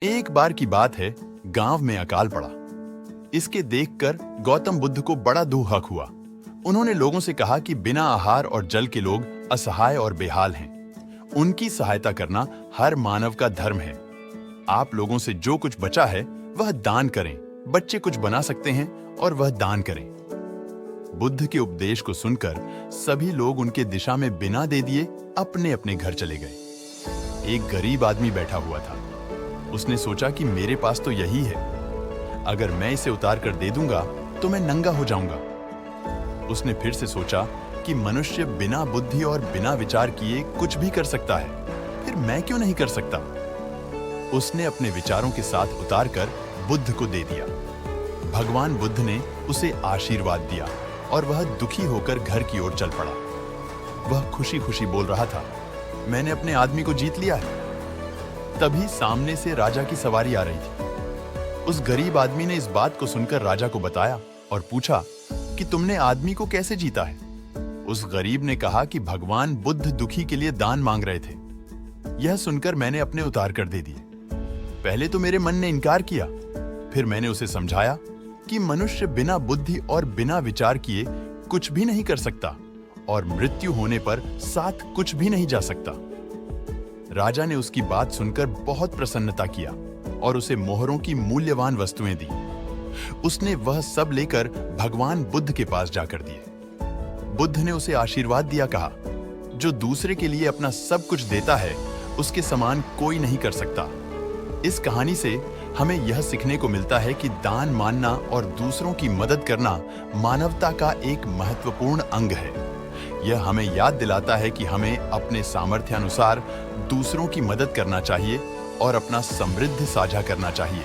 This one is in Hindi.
एक बार की बात है, गांव में अकाल पड़ा। इसके देखकर गौतम बुद्ध को बड़ा दुख हुआ। उन्होंने लोगों से कहा कि बिना आहार और जल के लोग असहाय और बेहाल हैं। उनकी सहायता करना हर मानव का धर्म है। आप लोगों से जो कुछ बचा है वह दान करें। बच्चे कुछ बना सकते हैं और वह दान करें। बुद्ध के उपदेश को सुनकर सभी लोग उनके दिशा में बिना दे दिए अपने अपने घर चले गए। एक गरीब आदमी बैठा हुआ था। उसने सोचा कि मेरे पास तो यही है, अगर मैं इसे उतार कर दे दूंगा तो मैं नंगा हो जाऊंगा। उसने फिर से सोचा कि मनुष्य बिना बुद्धि और बिना विचार किए कुछ भी कर सकता है, फिर मैं क्यों नहीं कर सकता। उसने अपने विचारों के साथ उतार कर बुद्ध को दे दिया। भगवान बुद्ध ने उसे आशीर्वाद दिया और वह दुखी होकर घर की ओर चल पड़ा। वह खुशी खुशी बोल रहा था, मैंने अपने आदमी को जीत लिया है। तभी सामने से राजा की सवारी आ रही थी। उस गरीब आदमी ने इस बात को सुनकर राजा को बताया और पूछा कि तुमने आदमी को कैसे जीता है। उस गरीब ने कहा कि भगवान बुद्ध दुखी के लिए दान मांग रहे थे। यह सुनकर मैंने अपने उतार कर दे दिए। पहले तो मेरे मन ने इनकार किया, फिर मैंने उसे समझाया कि मनुष्य बिना बुद्धि और बिना विचार किए कुछ भी नहीं कर सकता और मृत्यु होने पर साथ कुछ भी नहीं जा सकता। राजा ने उसकी बात सुनकर बहुत प्रसन्नता किया और उसे मोहरों की मूल्यवान वस्तुएं दी। उसने वह सब लेकर भगवान बुद्ध के पास जाकर दिए। बुद्ध ने उसे आशीर्वाद दिया, कहा, जो दूसरे के लिए अपना सब कुछ देता है उसके समान कोई नहीं कर सकता। इस कहानी से हमें यह सीखने को मिलता है कि दान मानना और दूसरों की मदद करना मानवता का एक महत्वपूर्ण अंग है। यह हमें याद दिलाता है कि हमें अपने सामर्थ्यानुसार दूसरों की मदद करना चाहिए और अपना समृद्धि साझा करना चाहिए।